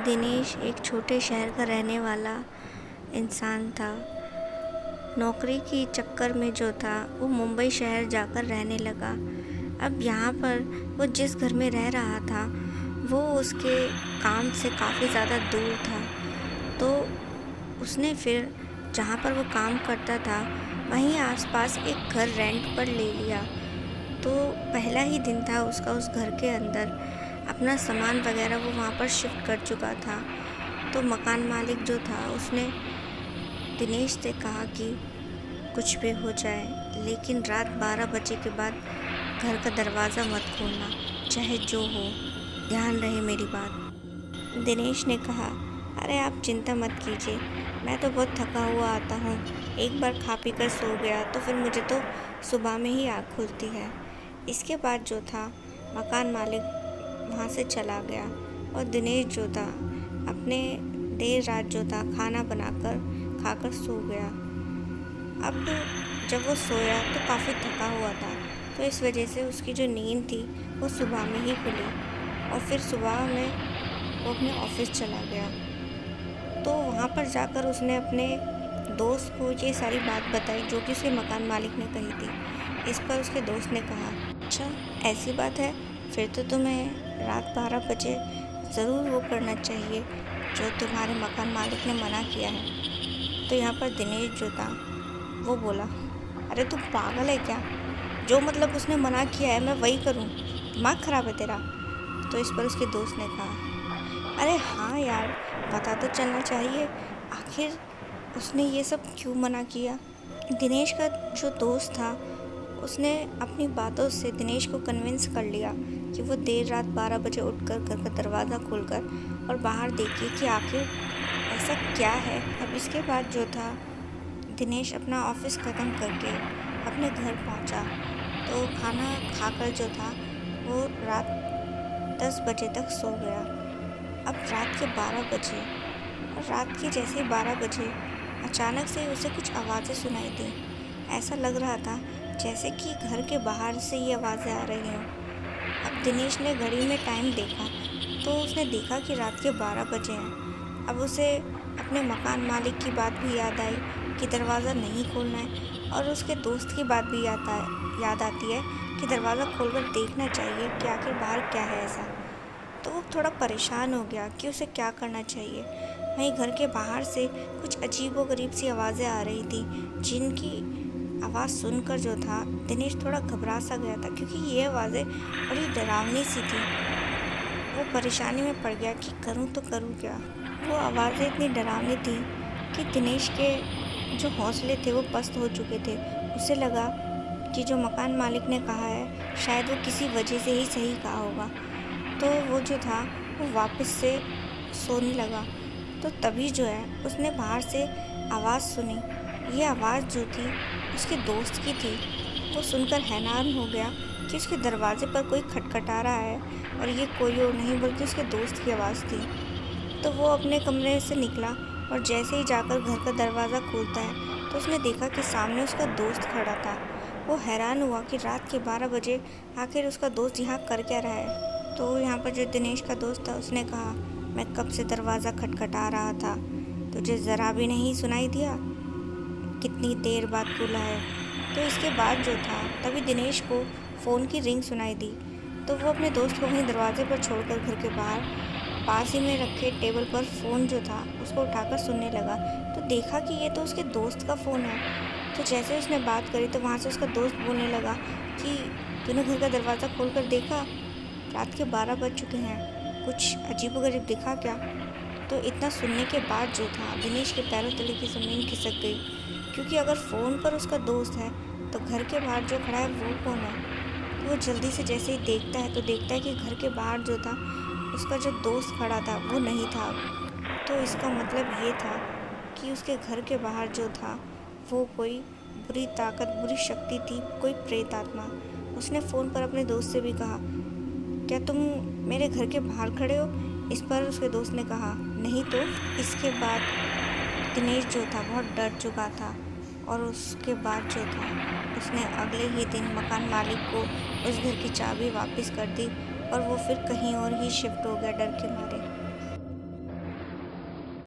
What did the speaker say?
दिनेश एक छोटे शहर का रहने वाला इंसान था। नौकरी की चक्कर में जो था वो मुंबई शहर जाकर रहने लगा। अब यहाँ पर वो जिस घर में रह रहा था वो उसके काम से काफ़ी ज़्यादा दूर था। तो उसने फिर जहाँ पर वो काम करता था वहीं आसपास एक घर रेंट पर ले लिया। तो पहला ही दिन था उसका उस घर के अंदर। अपना सामान वगैरह वो वहाँ पर शिफ्ट कर चुका था। तो मकान मालिक जो था उसने दिनेश से कहा कि कुछ भी हो जाए लेकिन रात 12 बजे के बाद घर का दरवाज़ा मत खोलना, चाहे जो हो, ध्यान रहे मेरी बात। दिनेश ने कहा, अरे आप चिंता मत कीजिए, मैं तो बहुत थका हुआ आता हूँ। एक बार खा पी कर सो गया तो फिर मुझे तो सुबह में ही आँख खुलती है। इसके बाद जो था मकान मालिक वहाँ से चला गया और दिनेश जो था अपने देर रात जो था खाना बनाकर खाकर सो गया। अब जब वो सोया तो काफ़ी थका हुआ था, तो इस वजह से उसकी जो नींद थी वो सुबह में ही खुली और फिर सुबह में वो अपने ऑफिस चला गया। तो वहाँ पर जाकर उसने अपने दोस्त को ये सारी बात बताई जो कि उसके मकान मालिक ने कही थी। इस पर उसके दोस्त ने कहा, अच्छा ऐसी बात है, फिर तो तुम्हें रात 12 बजे ज़रूर वो करना चाहिए जो तुम्हारे मकान मालिक ने मना किया है। तो यहाँ पर दिनेश जो था वो बोला, अरे तू पागल है क्या, जो मतलब उसने मना किया है मैं वही करूँ, दिमाग ख़राब है तेरा। तो इस पर उसके दोस्त ने कहा, अरे हाँ यार, पता तो चलना चाहिए आखिर उसने ये सब क्यों मना किया। दिनेश का जो दोस्त था उसने अपनी बातों से दिनेश को कन्विंस कर लिया कि वो देर रात 12 बजे उठकर घर का दरवाज़ा खोलकर और बाहर देखिए कि आखिर ऐसा क्या है। अब इसके बाद जो था दिनेश अपना ऑफिस ख़त्म करके अपने घर पहुंचा। तो खाना खाकर जो था वो रात 10 बजे तक सो गया। अब रात के 12 बजे और रात के जैसे ही 12 बजे अचानक से उसे कुछ आवाज़ें सुनाई दी। ऐसा लग रहा था जैसे कि घर के बाहर से ये आवाज़ें आ रही हों। अब दिनेश ने घड़ी में टाइम देखा तो उसने देखा कि रात के 12 बजे हैं। अब उसे अपने मकान मालिक की बात भी याद आई कि दरवाज़ा नहीं खोलना है और उसके दोस्त की बात भी याद आती है कि दरवाज़ा खोलकर देखना चाहिए कि आखिर बाहर क्या है ऐसा। तो वो थोड़ा परेशान हो गया कि उसे क्या करना चाहिए। वहीं घर के बाहर से कुछ अजीबोगरीब सी आवाज़ें आ रही थी जिनकी आवाज़ सुनकर जो था दिनेश थोड़ा घबरा सा गया था क्योंकि ये आवाज़ें बड़ी डरावनी सी थी। वो परेशानी में पड़ गया कि करूं तो करूं क्या। वो आवाज़ें इतनी डरावनी थी कि दिनेश के जो हौसले थे वो पस्त हो चुके थे। उसे लगा कि जो मकान मालिक ने कहा है शायद वो किसी वजह से ही सही कहा होगा। तो वो जो था वो वापस से सोने लगा। तो तभी जो है उसने बाहर से आवाज़ सुनी। ये आवाज़ जो थी उसके दोस्त की थी। वो सुनकर हैरान हो गया कि उसके दरवाजे पर कोई खटखटा रहा है और ये कोई और नहीं बल्कि उसके दोस्त की आवाज़ थी। तो वो अपने कमरे से निकला और जैसे ही जाकर घर का दरवाज़ा खोलता है तो उसने देखा कि सामने उसका दोस्त खड़ा था। वो हैरान हुआ कि रात के 12 बजे आखिर उसका दोस्त यहाँ कर क्या रहा है। तो यहाँ पर जो दिनेश का दोस्त था उसने कहा, मैं कब से दरवाज़ा खटखटा रहा था, तुझे ज़रा भी नहीं सुनाई दिया, कितनी देर बाद खुला है। तो इसके बाद जो था तभी दिनेश को फ़ोन की रिंग सुनाई दी। तो वो अपने दोस्त को वहीं दरवाजे पर छोड़कर घर के बाहर पास ही में रखे टेबल पर फ़ोन जो था उसको उठाकर सुनने लगा। तो देखा कि ये तो उसके दोस्त का फ़ोन है। तो जैसे उसने बात करी तो वहाँ से उसका दोस्त बोलने लगा कि तूने घर का दरवाज़ा खोल कर देखा, रात के 12 बज चुके हैं, कुछ अजीबोगरीब दिखा क्या। तो इतना सुनने के बाद जो था दिनेश के पैरों तले की ज़मीन खिसक गई क्योंकि अगर फ़ोन पर उसका दोस्त है तो घर के बाहर जो खड़ा है वो कौन है। तो वो जल्दी से जैसे ही देखता है तो देखता है कि घर के बाहर जो था उसका जो दोस्त खड़ा था वो नहीं था। तो इसका मतलब ये था कि उसके घर के बाहर जो था वो कोई बुरी ताकत, बुरी शक्ति थी, कोई प्रेत आत्मा। उसने फ़ोन पर अपने दोस्त से भी कहा, क्या तुम मेरे घर के बाहर खड़े हो। इस पर उसके दोस्त ने कहा, नहीं तो। इसके बाद दिनेश जो था बहुत डर चुका था और उसके बाद जो था उसने अगले ही दिन मकान मालिक को उस घर की चाबी वापस कर दी और वो फिर कहीं और ही शिफ्ट हो गया डर के मारे।